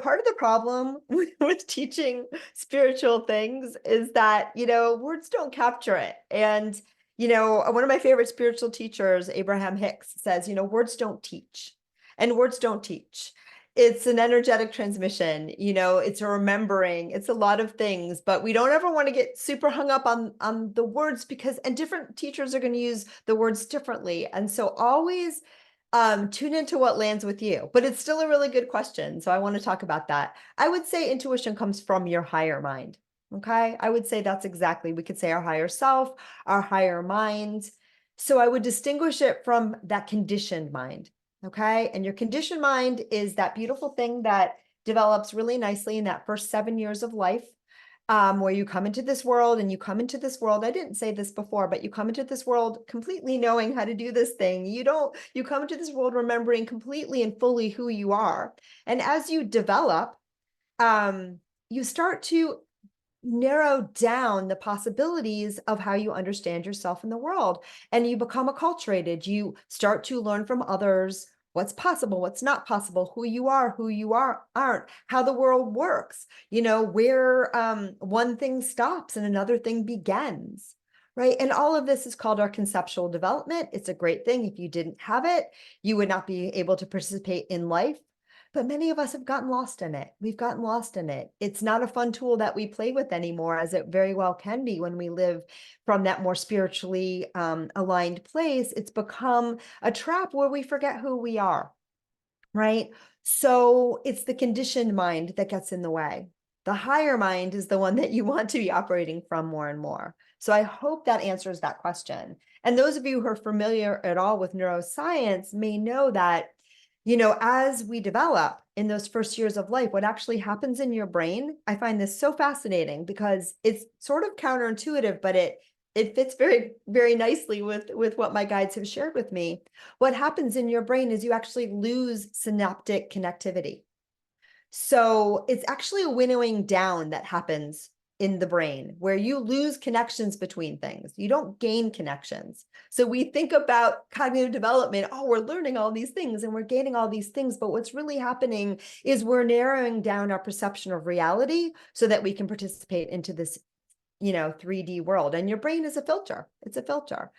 part of the problem with teaching spiritual things is that, words don't capture it. And, one of my favorite spiritual teachers, Abraham Hicks, says, words don't teach. And words don't teach. It's an energetic transmission, it's a remembering, it's a lot of things, but we don't ever want to get super hung up on the words and different teachers are going to use the words differently. And so always tune into what lands with you, but it's still a really good question. So I want to talk about that. I would say intuition comes from your higher mind. Okay. I would say that's we could say our higher self, our higher mind. So I would distinguish it from that conditioned mind. Okay. And your conditioned mind is that beautiful thing that develops really nicely in that first 7 years of life. Where you come into this world I didn't say this before, but you come into this world completely knowing how to do this thing. You come into this world remembering completely and fully who you are. And as you develop, you start to narrow down the possibilities of how you understand yourself in the world. And you become acculturated. You start to learn from others what's possible, what's not possible, who you aren't, how the world works, where one thing stops and another thing begins, right? And all of this is called our conceptual development. It's a great thing. If you didn't have it, you would not be able to participate in life. But many of us have gotten lost in it. We've gotten lost in it. It's not a fun tool that we play with anymore, as it very well can be when we live from that more spiritually aligned place. It's become a trap where we forget who we are, right? So it's the conditioned mind that gets in the way. The higher mind is the one that you want to be operating from more and more. So I hope that answers that question. And those of you who are familiar at all with neuroscience may know that as we develop in those first years of life, what actually happens in your brain, I find this so fascinating because it's sort of counterintuitive, but it fits very, very nicely with what my guides have shared with me. What happens in your brain is you actually lose synaptic connectivity. So it's actually a winnowing down that happens in the brain where you lose connections between things. You don't gain connections. So we think about cognitive development, oh, we're learning all these things and we're gaining all these things. But what's really happening is we're narrowing down our perception of reality so that we can participate into this, 3D world. And your brain is a filter. It's a filter.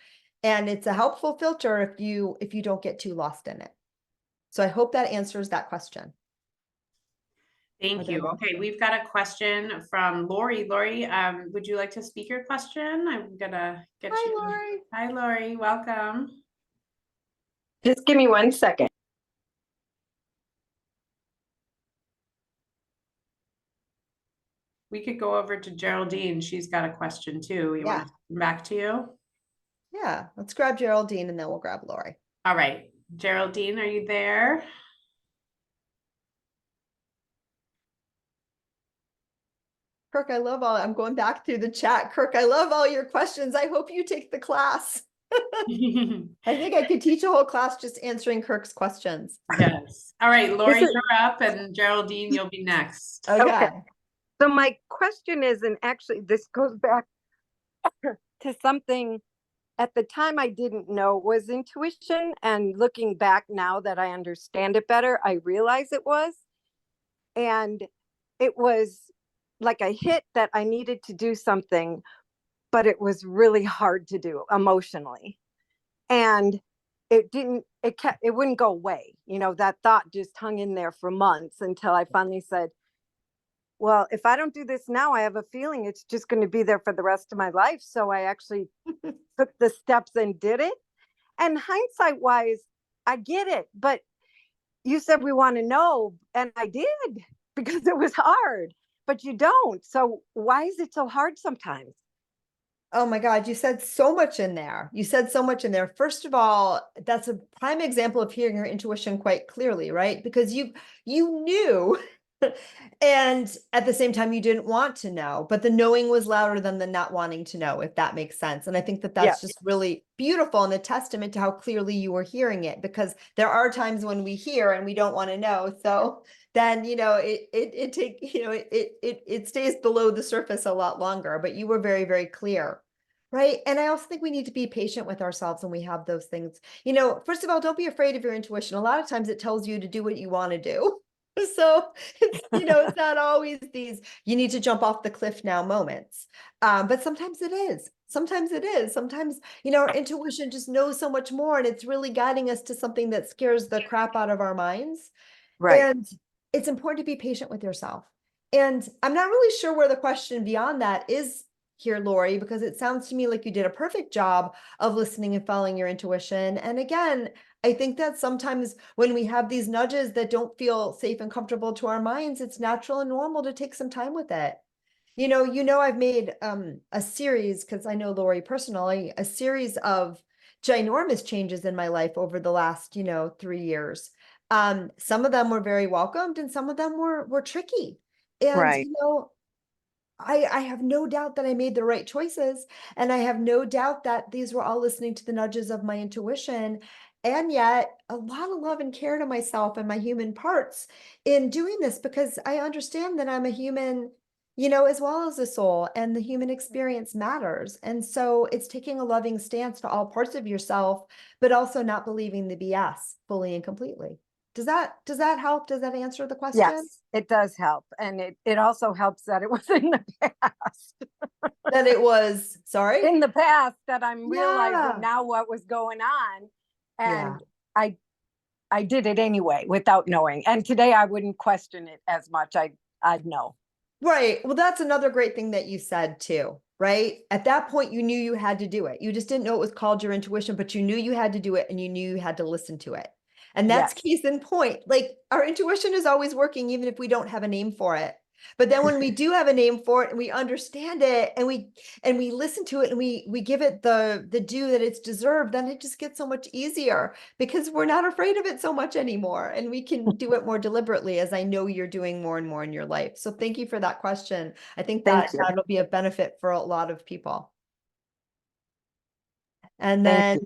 And it's a helpful filter if you don't get too lost in it. So I hope that answers that question. Thank you. Okay, we've got a question from Lori. Lori, would you like to speak your question? I'm gonna get Hi, you. Lori. Hi, Lori. Welcome. Just give me 1 second. We could go over to Geraldine. She's got a question too. You want to come back to you? Yeah, let's grab Geraldine and then we'll grab Lori. All right. Geraldine, are you there? Kirk, I'm going back through the chat. Kirk, I love all your questions. I hope you take the class. I think I could teach a whole class just answering Kirk's questions. Yes. All right, Lori, you're up, and Geraldine, you'll be next. Okay. So my question is, and actually this goes back to something at the time I didn't know was intuition. And looking back now that I understand it better, I realize it was. And it was like a hit that I needed to do something, but it was really hard to do emotionally. And it wouldn't go away. That thought just hung in there for months until I finally said, well, if I don't do this now, I have a feeling it's just going to be there for the rest of my life. So I actually took the steps and did it. And hindsight wise, I get it. But you said we want to know, and I did because it was hard, but you don't. So why is it so hard sometimes? Oh my God, you said so much in there. First of all, that's a prime example of hearing your intuition quite clearly, right? Because you knew, and at the same time, you didn't want to know, but the knowing was louder than the not wanting to know, if that makes sense. And I think that that's just really beautiful and a testament to how clearly you were hearing it, because there are times when we hear and we don't want to know. So then, it stays below the surface a lot longer, but you were very, very clear. Right. And I also think we need to be patient with ourselves when we have those things. First of all, don't be afraid of your intuition. A lot of times it tells you to do what you want to do. So it's not always these, you need to jump off the cliff now moments. But sometimes it is. Sometimes, our intuition just knows so much more, and it's really guiding us to something that scares the crap out of our minds. Right. And it's important to be patient with yourself. And I'm not really sure where the question beyond that is here, Lori, because it sounds to me like you did a perfect job of listening and following your intuition. And again, I think that sometimes when we have these nudges that don't feel safe and comfortable to our minds, it's natural and normal to take some time with it. I've made a series, because I know Lori personally, a series of ginormous changes in my life over the last, 3 years. Some of them were very welcomed and some of them were tricky. And, Right. I have no doubt that I made the right choices. And I have no doubt that these were all listening to the nudges of my intuition. And yet a lot of love and care to myself and my human parts in doing this, because I understand that I'm a human, as well as a soul, and the human experience matters. And so it's taking a loving stance to all parts of yourself, but also not believing the BS fully and completely. Does that help? Does that answer the question? Yes, it does help. And it also helps that it was in the past. That it was, sorry? In the past, that I'm realizing now what was going on. And I did it anyway without knowing. And today I wouldn't question it as much. I'd know. Right. Well, that's another great thing that you said too, right? At that point, you knew you had to do it. You just didn't know it was called your intuition, but you knew you had to do it and you knew you had to listen to it. And that's case in point. Like, our intuition is always working, even if we don't have a name for it. But then when we do have a name for it and we understand it and we listen to it and we give it the due that it's deserved, then it just gets so much easier because we're not afraid of it so much anymore. And we can do it more deliberately, as I know you're doing more and more in your life. So thank you for that question. I think that that'll be a benefit for a lot of people. And then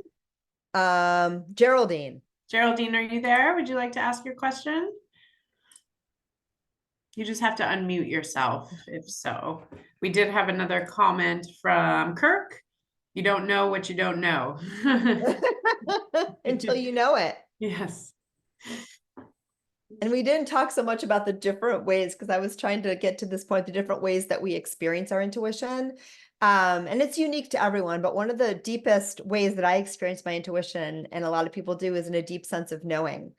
Geraldine. Geraldine, are you there? Would you like to ask your question? You just have to unmute yourself if so. We did have another comment from Kirk. You don't know what you don't know. Until you know it. Yes. And we didn't talk so much about the different ways, because I was trying to get to this point, the different ways that we experience our intuition. And it's unique to everyone, but one of the deepest ways that I experience my intuition, and a lot of people do, is in a deep sense of knowing.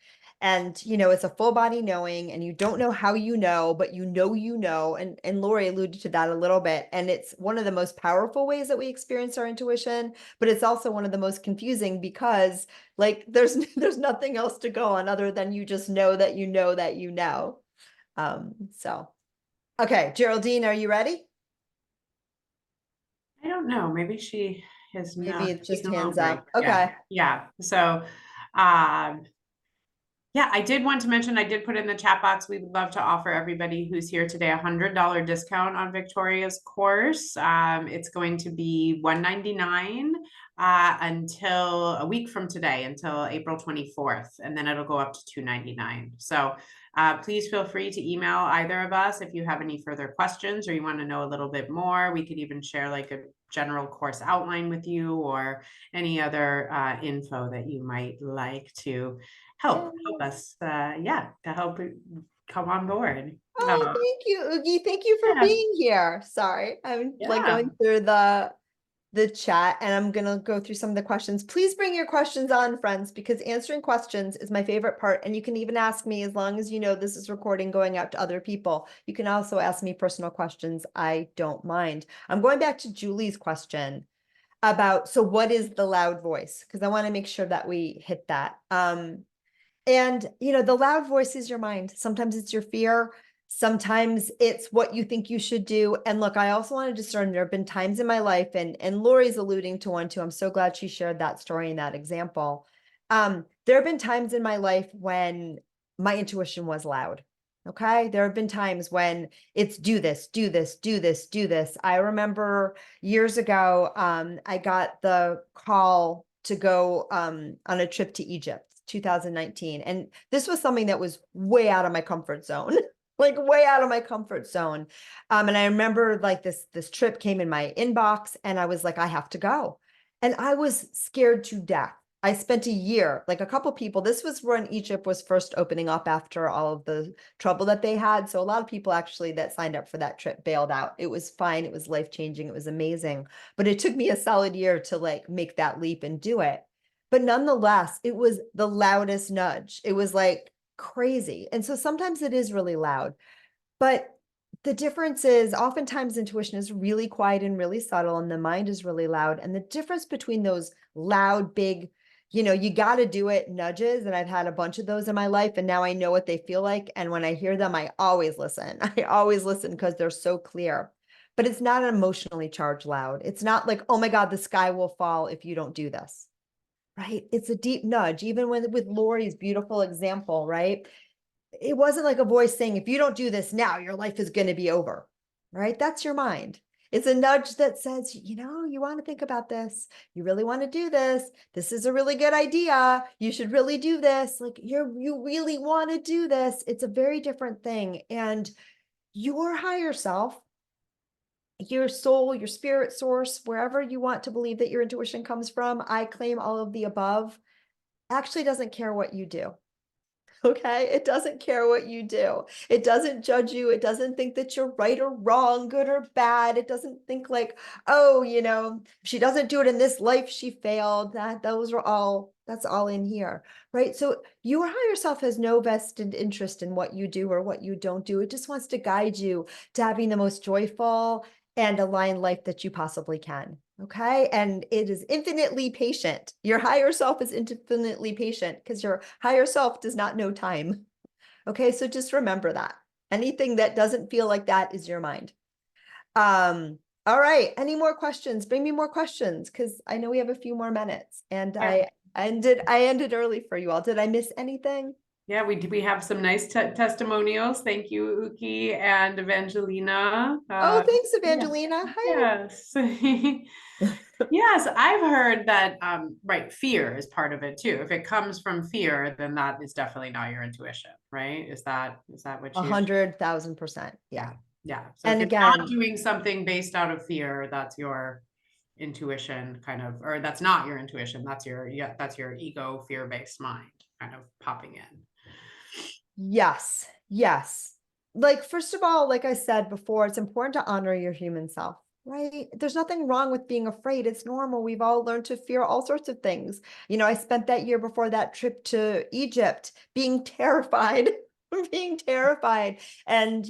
And, it's a full body knowing, and you don't know how you know, but you know. And Lori alluded to that a little bit. And it's one of the most powerful ways that we experience our intuition, but it's also one of the most confusing, because like there's nothing else to go on other than you just know that you know that you know. So, okay, Geraldine, are you ready? I don't know. Maybe she is Maybe not it's just taking a little hands break. up. Okay. Yeah. So, um, yeah, I did want to mention, I did put in the chat box, we would love to offer everybody who's here today $100 discount on Victoria's course. It's going to be $199 until a week from today, until April 24th, and then it'll go up to $299. So please feel free to email either of us if you have any further questions or you want to know a little bit more. We could even share like a general course outline with you, or any other info that you might like to help us to help come on board. Oh, thank you, Oogie. Thank you for Yeah, being here. Sorry, I'm like yeah. going through the chat, and I'm gonna go through some of the questions. Please bring your questions on, friends, because answering questions is my favorite part. And you can even ask me, as long as you know this is recording going out to other people. You can also ask me personal questions. I don't mind. I'm going back to Julie's question about, so what is the loud voice? Because I want to make sure that we hit that. And, the loud voice is your mind. Sometimes it's your fear. Sometimes it's what you think you should do. And look, I also want to discern, there have been times in my life, and Lori's alluding to one too. I'm so glad she shared that story and that example. There have been times in my life when my intuition was loud. Okay. There have been times when it's do this, do this, do this, do this. I remember years ago, I got the call to go on a trip to Egypt. 2019. And this was something that was way out of my comfort zone, like way out of my comfort zone. And I remember like this trip came in my inbox, and I was like, I have to go. And I was scared to death. I spent a year, like a couple people, this was when Egypt was first opening up after all of the trouble that they had. So a lot of people actually that signed up for that trip bailed out. It was fine. It was life-changing. It was amazing. But it took me a solid year to like make that leap and do it. But nonetheless, it was the loudest nudge. It was like crazy. And so sometimes it is really loud. But the difference is oftentimes intuition is really quiet and really subtle, and the mind is really loud. And the difference between those loud, big, you got to do it nudges. And I've had a bunch of those in my life, and now I know what they feel like. And when I hear them, I always listen. I always listen because they're so clear. But it's not an emotionally charged loud. It's not like, oh my God, the sky will fall if you don't do this. Right? It's a deep nudge, even with Lori's beautiful example, right? It wasn't like a voice saying, if you don't do this now, your life is going to be over, right? That's your mind. It's a nudge that says, you want to think about this. You really want to do this. This is a really good idea. You should really do this. Like you really want to do this. It's a very different thing. And your higher self, your soul, your spirit source, wherever you want to believe that your intuition comes from, I claim all of the above, actually doesn't care what you do. Okay. It doesn't care what you do. It doesn't judge you. It doesn't think that you're right or wrong, good or bad. It doesn't think like, oh, if she doesn't do it in this life, she failed. That's all in here. Right. So your higher self has no vested interest in what you do or what you don't do. It just wants to guide you to having the most joyful and aligned life that you possibly can. Okay. And it is infinitely patient. Your higher self is infinitely patient because your higher self does not know time. Okay. So just remember that anything that doesn't feel like that is your mind. All right. Any more questions? Bring me more questions, because I know we have a few more minutes, and Yeah. I ended early for you all. Did I miss anything? Yeah, we have some nice testimonials. Thank you, Uki and Evangelina. Oh, thanks, Yeah. Evangelina. Hi. Yes. Yes, I've heard that right, fear is part of it too. If it comes from fear, then that is definitely not your intuition. right? Is that what you? 100,000%. Yeah. Yeah. So if And you're not again, doing something based out of fear, that's your intuition kind of, or that's not your intuition. That's your ego fear-based mind kind of popping in. yes, yes. Like, first of all, like I said before, it's important to honor your human self, right? There's nothing wrong with being afraid. It's normal. We've all learned to fear all sorts of things. I spent that year before that trip to Egypt being terrified, being terrified and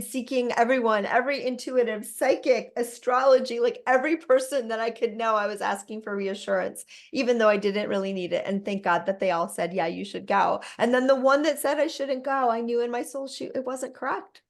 seeking every intuitive, psychic, astrology, like every person that I could know, I was asking for reassurance, even though I didn't really need it. And thank God that they all said, yeah, you should go. And then the one that said I shouldn't go, I knew in my soul it wasn't correct.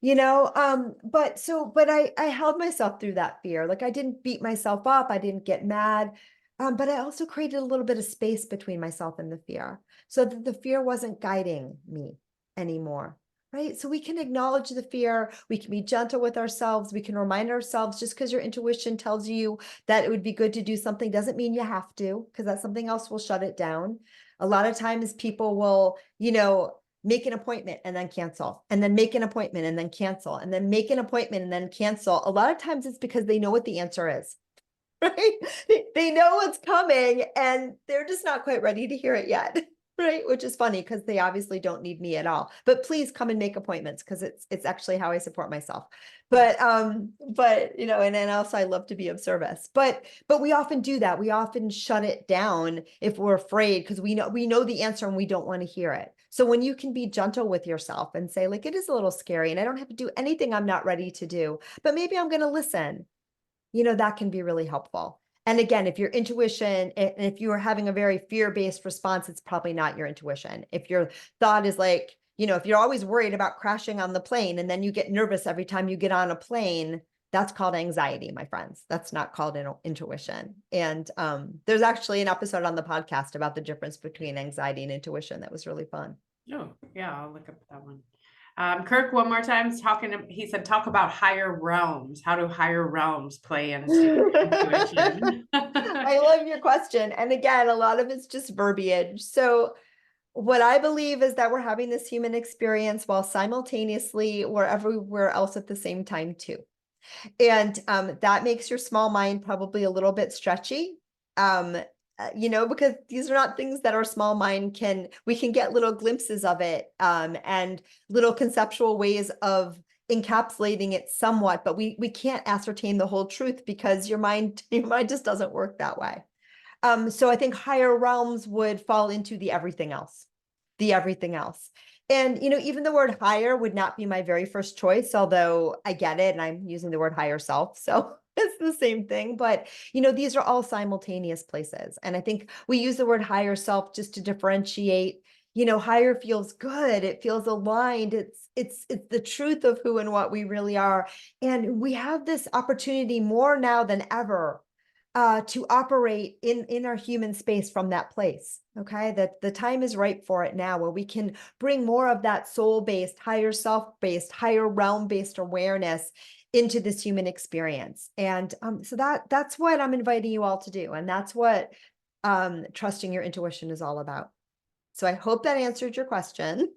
But I held myself through that fear. Like, I didn't beat myself up. I didn't get mad. But I also created a little bit of space between myself and the fear so that the fear wasn't guiding me anymore. Right. So we can acknowledge the fear. We can be gentle with ourselves. We can remind ourselves, just because your intuition tells you that it would be good to do something doesn't mean you have to, because that's something else will shut it down. A lot of times people will, make an appointment and then cancel, and then make an appointment and then cancel, and then make an appointment and then cancel. A lot of times it's because they know what the answer is, right? They know what's coming and they're just not quite ready to hear it yet. Right. Which is funny because they obviously don't need me at all, but please come and make appointments, because it's actually how I support myself. But and then also I love to be of service, but we often do that. We often shut it down if we're afraid, because we know the answer and we don't want to hear it. So when you can be gentle with yourself and say, like, it is a little scary and I don't have to do anything I'm not ready to do, but maybe I'm going to listen, that can be really helpful. And again, if your intuition, and if you are having a very fear-based response, it's probably not your intuition. If your thought is like, if you're always worried about crashing on the plane and then you get nervous every time you get on a plane, that's called anxiety, my friends. That's not called intuition. And there's actually an episode on the podcast about the difference between anxiety and intuition that was really fun. Oh, yeah, I'll look up that one. Kirk, one more time, he said, talk about higher realms. How do higher realms play into intuition? I love your question. And again, a lot of it's just verbiage. So what I believe is that we're having this human experience while simultaneously we're everywhere else at the same time too. And that makes your small mind probably a little bit stretchy. Because these are not things that our small mind we can get little glimpses of it, and little conceptual ways of encapsulating it somewhat, but we can't ascertain the whole truth, because your mind just doesn't work that way. So I think higher realms would fall into the everything else. And, even the word higher would not be my very first choice, although I get it. And I'm using the word higher self. So it's the same thing. But, these are all simultaneous places. And I think we use the word higher self just to differentiate. Higher feels good. It feels aligned. It's the truth of who and what we really are. And we have this opportunity more now than ever to operate in our human space from that place. Okay, that the time is right for it now, where we can bring more of that soul-based, higher self-based, higher realm-based awareness into this human experience. And so that's what I'm inviting you all to do, and that's what trusting your intuition is all about. So I hope that answered your question.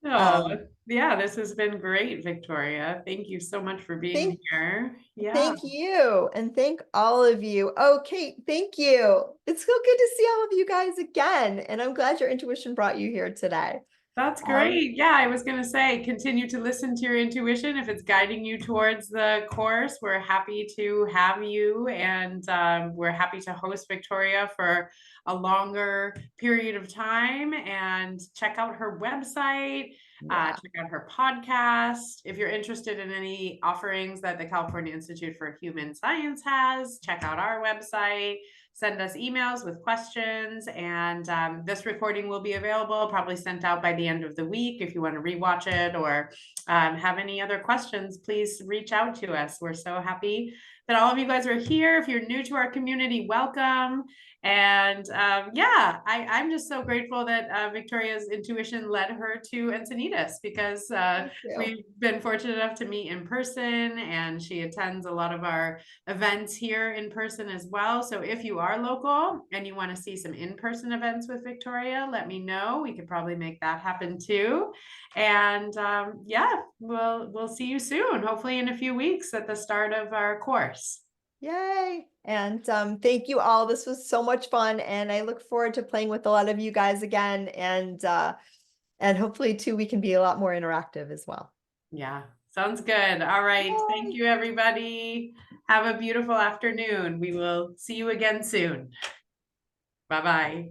Oh, yeah, this has been great, Victoria. Thank you so much for being here. Yeah. Thank you. And thank all of you. Oh, Kate, thank you. It's so good to see all of you guys again. And I'm glad your intuition brought you here today. That's great. Yeah, I was going to say, continue to listen to your intuition. If it's guiding you towards the course, we're happy to have you. And we're happy to host Victoria for a longer period of time. And check out her website, check out her podcast. If you're interested in any offerings that the California Institute for Human Science has, check out our website. Send us emails with questions, and this recording will be available, probably sent out by the end of the week. If you want to rewatch it or have any other questions, please reach out to us. We're so happy that all of you guys are here. If you're new to our community, welcome. And yeah, I'm just so grateful that Victoria's intuition led her to Encinitas, because we've been fortunate enough to meet in person, and she attends a lot of our events here in person as well. So if you are local and you want to see some in-person events with Victoria, let me know. We could probably make that happen too. And yeah, we'll see you soon, hopefully in a few weeks at the start of our course. Yay. And thank you all. This was so much fun. And I look forward to playing with a lot of you guys again. And hopefully too, we can be a lot more interactive as well. Yeah, sounds good. All right. Yay. Thank you, everybody. Have a beautiful afternoon. We will see you again soon. Bye-bye.